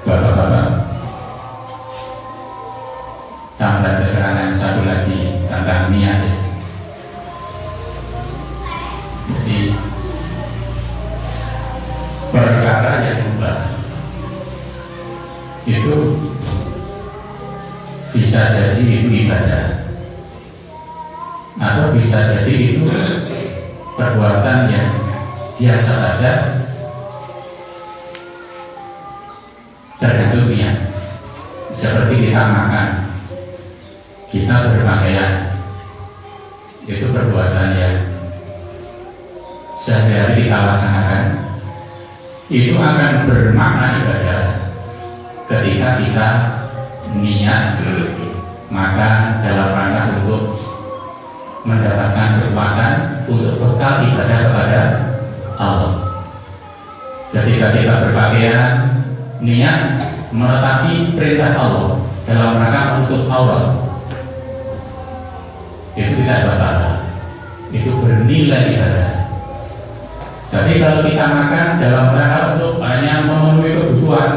Bapak-bapak, tambah keterangan satu lagi tentang niat. Jadi perkara yang mubah itu bisa jadi itu ibadah, atau bisa jadi itu perbuatan yang biasa saja, tergantung niat. Seperti kita makan, kita berpakaian, itu perbuatan yang sehari-hari kita laksanakan, itu akan bermakna ibadah ketika kita niat, maka dalam rangka untuk mendapatkan kesempatan untuk bekal ibadah kepada Allah. Ketika kita berpakaian, niat menetapi perintah Allah dalam rangka untuk Allah, itu tidak batal, itu bernilai ibadah. Tapi kalau kita makan dalam rangka untuk hanya memenuhi kebutuhan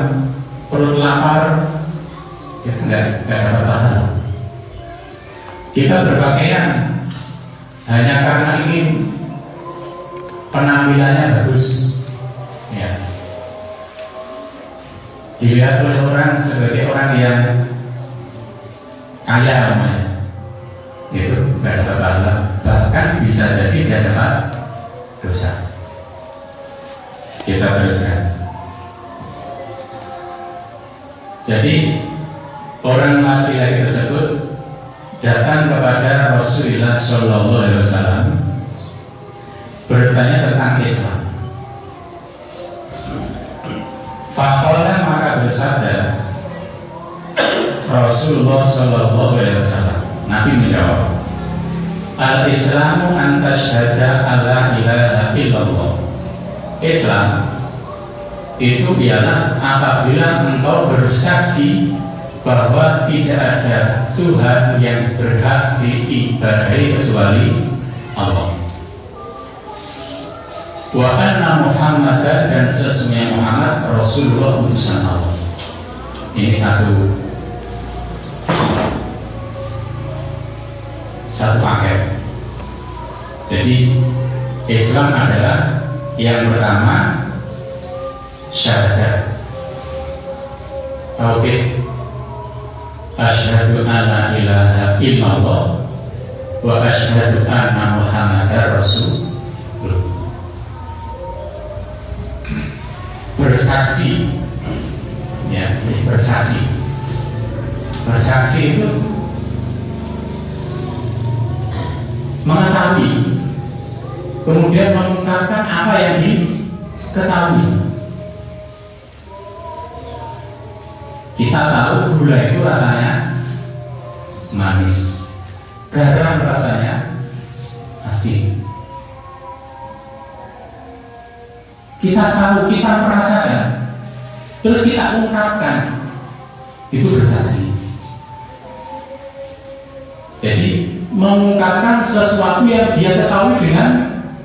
perut lapar, ya tidak dapat pahala. Kita berpakaian hanya karena ingin penampilannya bagus, ya, dilihat oleh orang sebagai orang yang kaya namanya, itu tidak dapat pahala, bahkan bisa jadi tidak dapat dosa. Kita teruskan. Jadi orang laki-laki tersebut datang kepada Rasulullah Shallallahu Alaihi Wasallam bertanya tentang Islam. Faqala, maka bersabda Rasulullah Shallallahu Alaihi Wasallam, Nabi menjawab, Al-Islamu an tashhada alla ilaha illallah. Islam itu ialah apabila engkau bersaksi bahwa tidak ada Tuhan yang berhak diibadahi kecuali Allah. Wa anna Muhammadan, dan sesungguhnya Muhammad Rasulullah, utusan Allah. Ini satu paket. Jadi Islam adalah yang pertama syahadat, tauhid, asyhadu alla ilaha illallah wa asyhadu anna Muhammadar Rasulullah. Bersaksi, ya, bersaksi. Bersaksi itu mengetahui, kemudian mengungkapkan apa yang diketahui. Kita tahu gula itu rasanya manis, garam rasanya asin. Kita tahu, kita merasakan, terus kita ungkapkan, itu bersaksi. Jadi mengungkapkan sesuatu yang dia ketahui dengan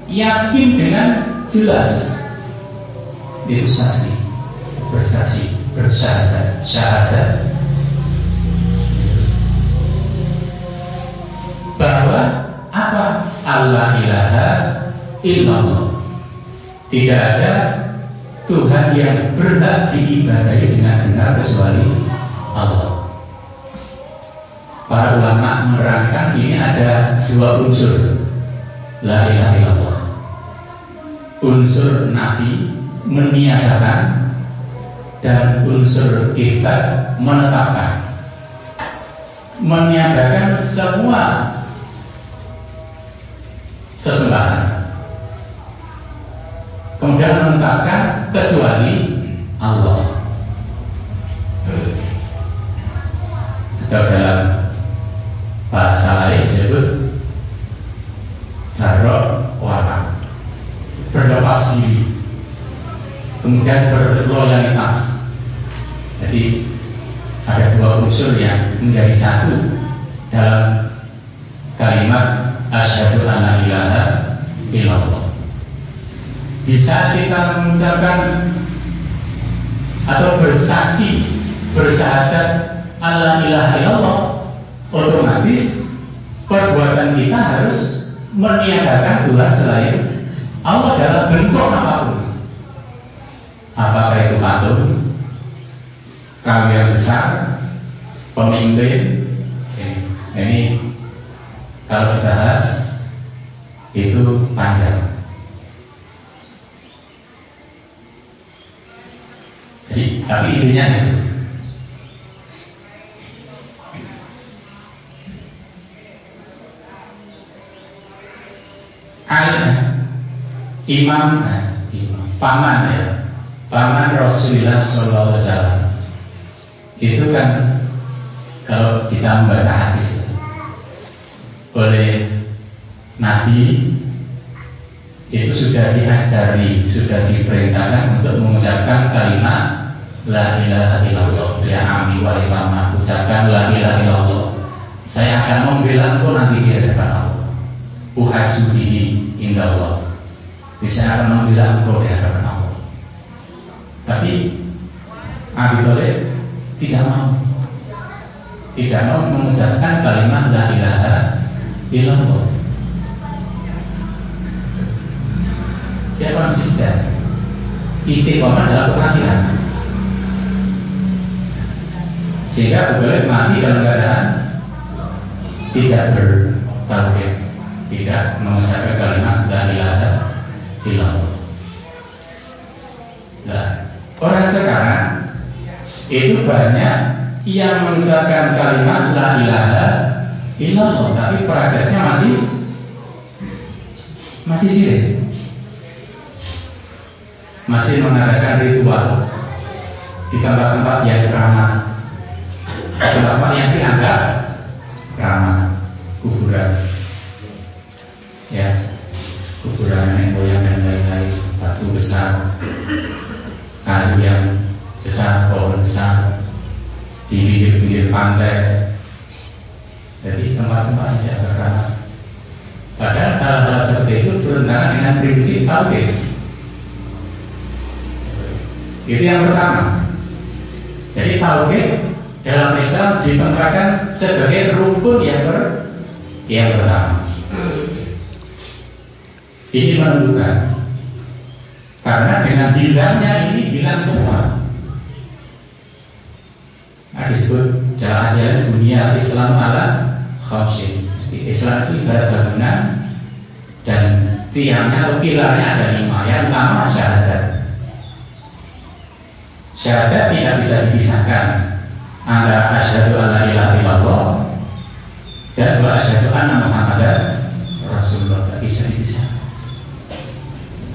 yakin, dengan jelas, itu saksi, bersaksi, bersyahadat, syahadat bahwa apa? Allah ilaha illallah, tidak ada Tuhan yang berhak diibadahi dengan benar kecuali Allah. Para ulama menerangkan ini ada dua unsur la ilaha illallah. Unsur nafi, meniadakan, dan unsur itsbat, menetapkan. Meniadakan semua sesembahan, kemudian menetapkan kecuali Allah. Atau dalam bahasa lain disebut darok warak, berlepas diri, kemudian berloyalitas. Jadi ada dua unsur yang menjadi satu dalam kalimat asyhadu alla ilaha illallah. Bisa kita mengucapkan atau bersaksi, bersyahadat alla ilaha illallah, otomatis perbuatan kita harus meniadakan Tuhan selain Allah dalam bentuk apapun. Apakah itu patung, kaum yang besar, pemimpin, ini kalau dibahas itu panjang. Jadi, tapi intinya itu. Imam, paman ya, paman Rasulullah SAW itu kan kalau kita membaca hadis oleh Nabi itu sudah diajari, sudah diperintahkan untuk mengucapkan kalimat la ilaha illallah. Ya ami wa imamah, ucapkan la ilaha illallah. Saya akan membela engkau nanti di hadapan Allah. Uhaju bihi indallah. Bisa akan membela engkau di hadapan Allah. Tapi Abi Thalib tidak mau mengucapkan kalimat la ilaha illallah. Dia konsisten, istiqomah dalam keakhiran, sehingga boleh mati dalam keadaan tidak bertauhid, tidak mengucapkan kalimat la ilaha illallah. Nah, orang sekarang itu banyak yang mengucapkan kalimat la ilaha illallah, tapi prakteknya masih syirik. Masih mengadakan ritual di tempat-tempat yang ramah, tempat-tempat yang dianggap ramah, kuburan, ya, kuburan nenek moyang dan lain-lain, batu besar, kayu yang besar, pohon besar, di pinggir-pinggir pantai, jadi tempat-tempat yang dianggap ramah. Padahal hal-hal seperti itu bertentangan dengan prinsip tauhid. Itu yang pertama. Jadi tauhid dalam Islam ditentukan sebagai rukun yang pertama. Ini menentukan, karena dengan hilangnya ini hilang semua. Nah, disebut dalam ajaran dunia Islam ala khamsin. Islam itu ibarat bangunan dan tiangnya atau pilarnya ada 5. Yang pertama syahadat. Syahadat tidak bisa dipisahkan antara asyhadu alla ilaha illallah dan wa asyhadu anna Muhammadar Rasulullah. Tidak bisa dipisahkan.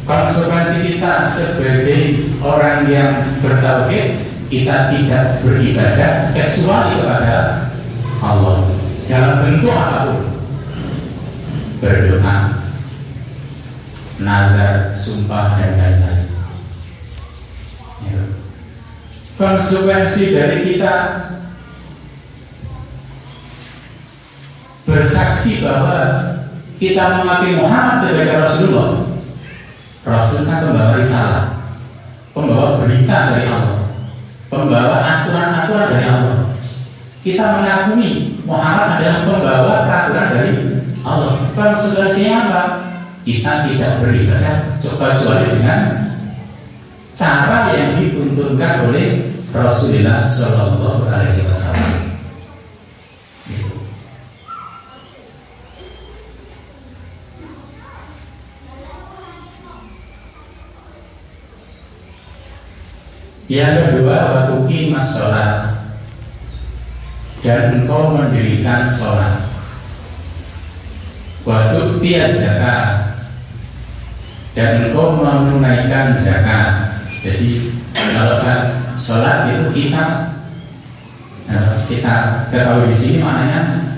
Konsekuensi kita sebagai orang yang bertauhid, kita tidak beribadah kecuali kepada Allah dalam bentuk apapun, berdoa, nazar, sumpah dan lain-lain. Konsekuensi dari kita bersaksi bahwa kita mengakui Muhammad sebagai Rasulullah. Rasul kan pembawa risalah, pembawa berita dari Allah, pembawa aturan-aturan dari Allah. Kita mengakui Muhammad adalah pembawa peraturan dari Allah. Konsekuensinya apa? Kita tidak beribadah kecuali dengan cara yang dituntunkan oleh Rasulullah Shallallahu Alaihi Wasallam. Yang kedua, waktu mas sholat, dan engkau mendirikan sholat. Waktu tiap zakat, dan engkau menunaikan zakat. Jadi kalau sholat itu kita ketahui di sini maknanya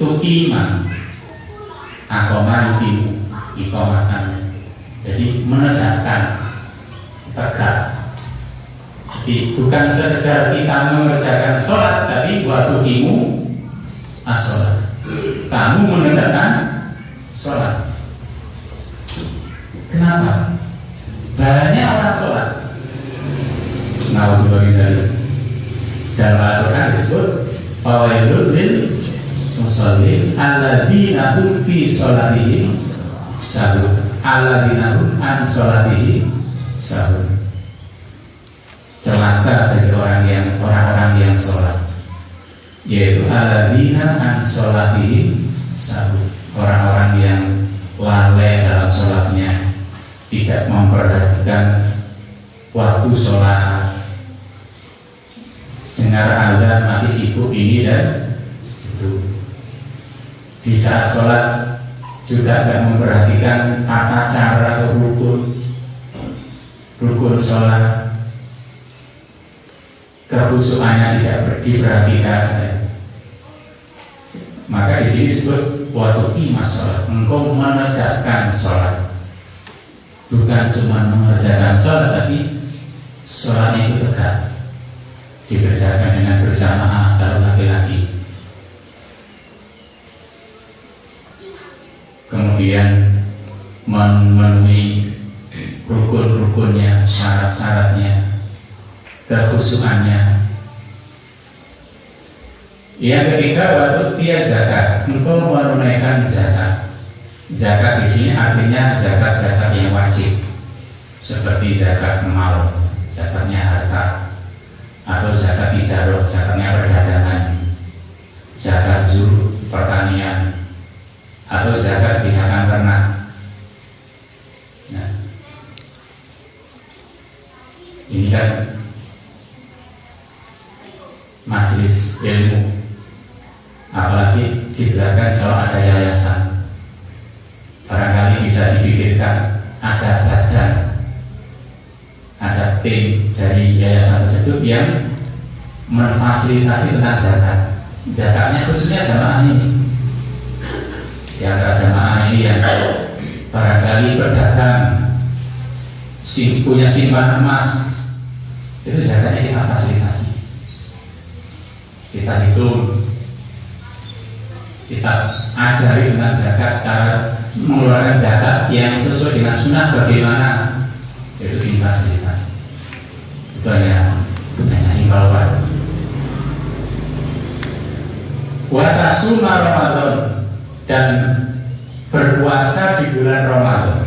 tuqima, aqoma yuqimu, iqamatan. Jadi menegakkan, tegak. Jadi bukan sekedar kita mengerjakan sholat, tapi wa tuqimu as-sholat. Kamu menegakkan sholat. Kenapa? Banyak orang sholat, fawailul lil musallin alladzina hum fi sholatihim sahun alladzina hum an sholatihim sahun. Celaka bagi orang-orang yang sholat, yaitu alladzina an sholatihim sahun, orang-orang yang lalai dalam sholatnya, tidak memperhatikan waktu sholat, dengar azan masih sibuk ini dan itu. Di saat sholat juga tidak memperhatikan tata cara atau rukun sholat, kekhusyukannya tidak diperhatikan. Maka di sini disebut waktu imas sholat, engkau menegakkan sholat, bukan cuma mengerjakan sholat, tapi sholatnya itu tegak, dikerjakan dengan berjamaah kalau laki-laki. Kemudian memenuhi rukun-rukunnya, syarat-syaratnya, kekhusyukannya. Yang ketiga, waktu dia zakat, engkau menunaikan zakat. Zakat di sini artinya zakat-zakat yang wajib, seperti zakat mal, zakatnya harta, atau zakat ijarah, zakatnya perdagangan, zakat zuruh, pertanian, atau zakat binatang ternak. Nah, ini kan majelis ilmu, apalagi di belakang selalu ada yayasan. Barangkali bisa dipikirkan ada badan, ada tim dari yayasan tersebut yang memfasilitasi tentang zakat. Zakatnya khususnya jamaah ini. Di antara jamaah ini yang barangkali berdagang, punya simpanan emas, itu zakatnya kita fasilitasi, kita hitung, kita ajari tentang zakat, cara mengeluarkan zakat yang sesuai dengan sunnah bagaimana, itu difasilitasi. Itu hanya himbauan. Wa tasuma Ramadan, dan berpuasa di bulan Ramadan.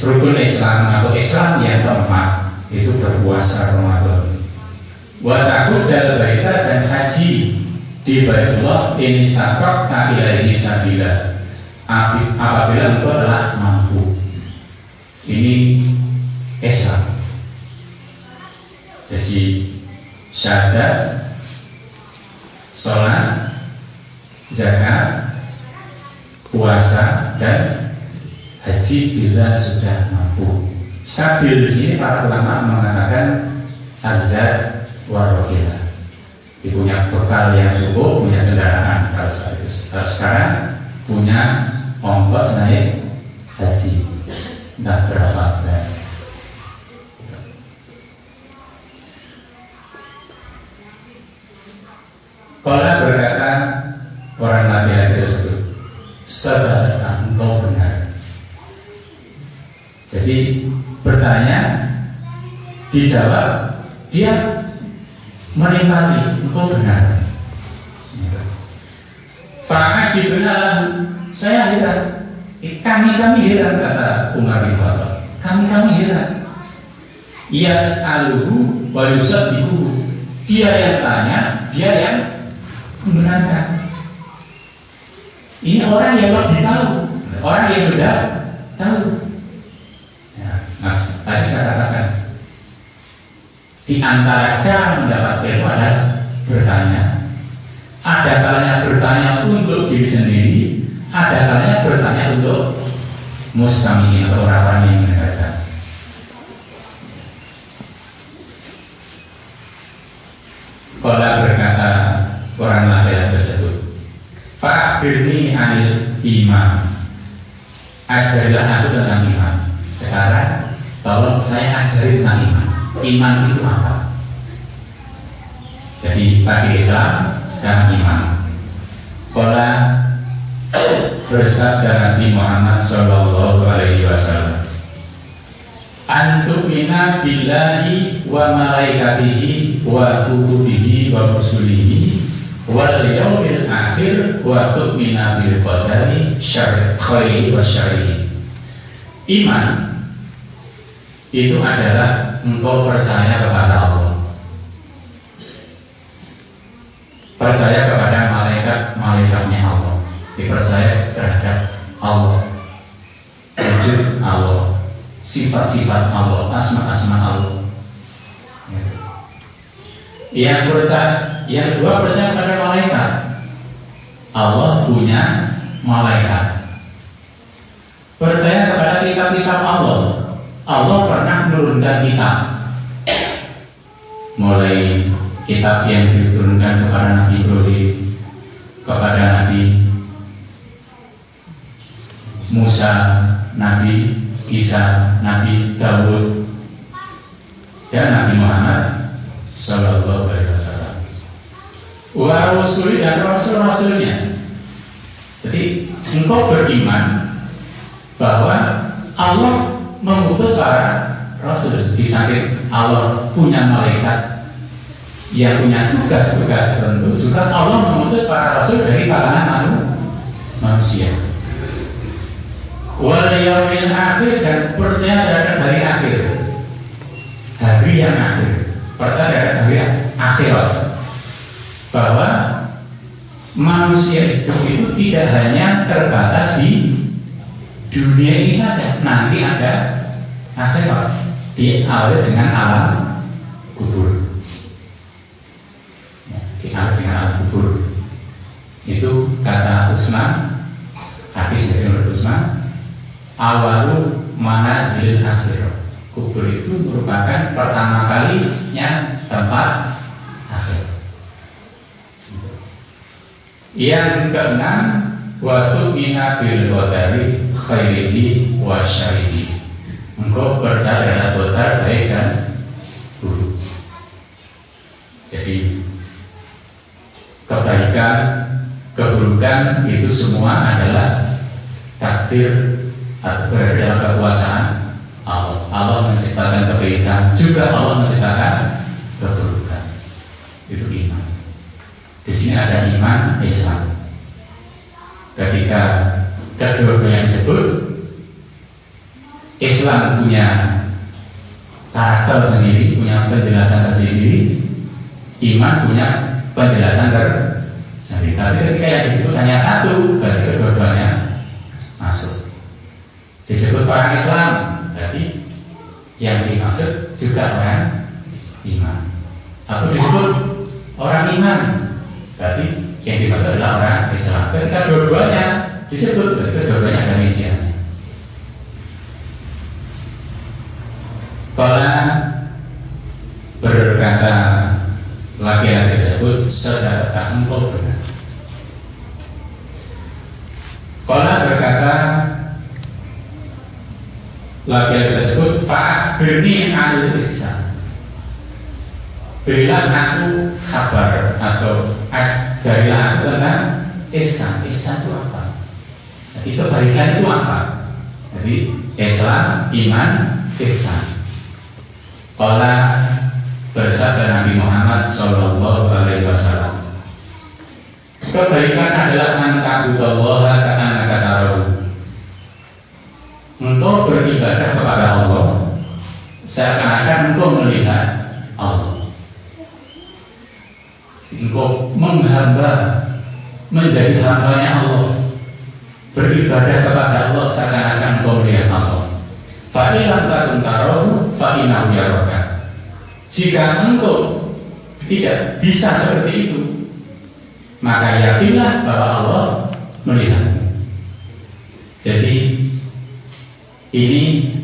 Rukun Islam atau Islam yang keempat itu berpuasa Ramadan. Wa tahujjal baita, dan haji di Baitullah in istaqaqta ilaihi sabila, apabila engkau telah mampu. Ini Islam. Jadi syahadat, sholat, zakat, puasa, dan haji bila sudah mampu. Sabil di sini para ulama mengatakan azad warohilah, punya bekal yang cukup, punya kendaraan. Kalau sekarang punya ongkos naik haji, entah berapa sebenarnya. Kalau berkata orang laki-laki tersebut, saudara, engkau benar. Jadi bertanya, dijawab, dia menikmati, engkau benar. Fa'aji benar, saya heran. Kami heran, kata Umar bin Khattab. Kami heran. Yas'aluhu wa yusaddiquhu. Dia yang tanya, dia yang membenarkan. Ini orang yang lebih tahu, orang yang sudah tahu. Nah, tadi saya katakan, di antara cara mendapat ilmu adalah bertanya. Ada kalanya bertanya untuk diri sendiri, ada kalanya bertanya untuk mustami'in atau orang-orang yang mendengarkan. Qala berkata orang laki-laki tersebut, fa'akhbirni anil iman, ajarilah aku tentang iman. Sekarang tolong saya ajari tentang iman. Iman itu apa? Jadi tadi Islam, sekarang iman. Qala bersabda Nabi Muhammad Sallallahu Alaihi Wasallam, antu'mina billahi wa malaikatihi wa kutubihi wa rusulihi wal yaumil akhir wa tu'mina bil qadari khairihi wa syarrihi. Iman itu adalah engkau percaya kepada Allah, percaya kepada malaikat-malaikatnya Allah, dipercaya terhadap Allah, wujud Allah, sifat-sifat Allah, asma-asma Allah. Yang kedua percaya kepada malaikat. Allah punya malaikat. Percaya kepada kitab-kitab Allah. Allah pernah menurunkan kitab, mulai kitab yang diturunkan kepada Nabi Ibrahim, kepada Nabi Musa, Nabi Isa, Nabi Daud, dan Nabi Muhammad Sallallahu Alaihi Wasallam. Wa rusuli dan rasul-rasulnya. Jadi engkau beriman bahwa Allah mengutus para rasul. Di samping Allah punya malaikat yang punya tugas-tugas tertentu, juga Allah mengutus para rasul dari kalangan manusia. Wal yaumil akhir, dan percaya terhadap hari akhir, hari yang akhir, percaya terhadap hari akhirat, bahwa manusia itu tidak hanya terbatas di dunia ini saja, nanti ada akhirat, diawali dengan alam kubur. Diawali dengan alam kubur. Itu kata Utsman, hadis dari Utsman, awalu manazil akhir. Kubur itu merupakan pertama kalinya tempat akhir. Yang keenam, wa tu'mina bil qadari khairihi wa syarrihi. Engkau percaya terhadap qadar baik dan buruk. Jadi kebaikan, keburukan itu semua adalah takdir atau berada dalam kekuasaan Allah. Allah menciptakan kebaikan, juga Allah menciptakan keburukan. Itu iman. Di sini ada iman Islam. Ketika kedua-duanya disebut, Islam punya karakter sendiri, punya penjelasan tersendiri, iman punya penjelasan tersendiri. Tapi ketika yang disebut hanya satu, berarti kedua-duanya masuk. Disebut orang Islam, berarti yang dimaksud juga orang iman. Atau disebut orang iman, berarti yang dimaksud adalah orang Islam. Ketika dua-duanya disebut, berarti dua-duanya ada rinciannya. Kalau berkata laki-laki tersebut, saudara engkau benar. Kalau berkata laki-laki tersebut, fa'akhbirni anil ihsan, berilah aku kabar atau ajarilah aku tentang ihsan. Ihsan itu apa? Jadi kebaikan itu apa? Jadi Islam, iman, ihsan. Qala, bersabda Nabi Muhammad Sallallahu Alaihi Wasallam, kebaikan adalah anta'budallaha ka'annaka tarahu. Engkau beribadah kepada Allah seakan-akan engkau melihat Allah. Engkau menghamba, menjadi hambanya Allah, beribadah kepada Allah seakan-akan engkau melihat Allah. Fa in lam takun tarahu fa innahu yaraka. Jika engkau tidak bisa seperti itu, maka yakinlah bahwa Allah melihatmu. Jadi ini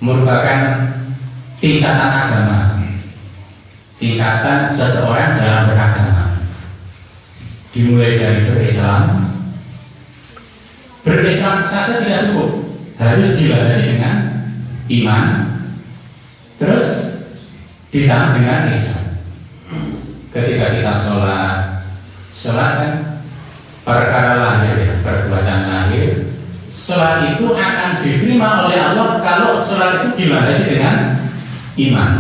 merupakan tingkatan agama, tingkatan seseorang dalam beragama. Dimulai dari berislam. Berislam saja tidak cukup, harus dilandasi dengan iman, terus ditambah dengan ihsan. Ketika kita sholat kan perkara lahir, perbuatan lahir. Sholat itu akan diterima oleh Allah kalau sholat itu dilandasi dengan iman.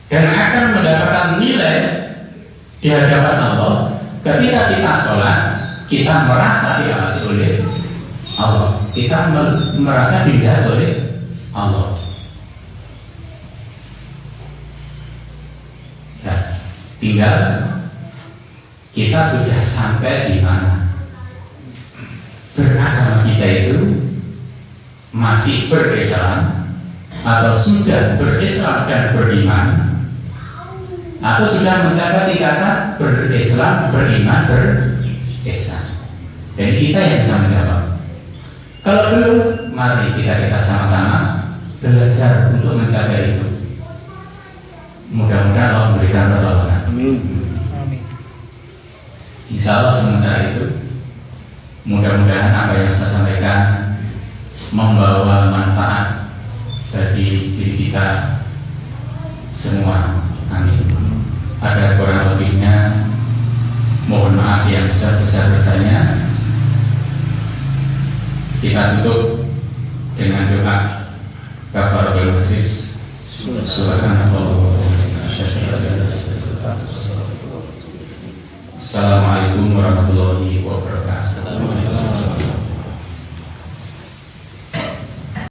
dan akan mendapatkan nilai di hadapan Allah ketika kita sholat, kita merasa diawasi oleh Allah, kita merasa dilihat oleh Allah. Ya, tinggal kita sudah sampai di mana. Beragama kita itu masih berislam atau sudah berislam dan beriman, atau sudah mencapai tingkatan berislam, beriman, berihsan. Dan kita yang bisa menjawab. Kalau belum, mari kita sama-sama belajar untuk mencapai itu. Mudah-mudahan Allah memberikan pertolongan. Amin. Insya Allah sementara itu, mudah-mudahan apa yang saya sampaikan membawa manfaat bagi diri kita semua. Amin. Ada kurang lebihnya, mohon maaf yang sebesar-besarnya. Kita tutup dengan doa kafaratul majlis. Subhanallah. Assalamualaikum warahmatullahi wabarakatuh.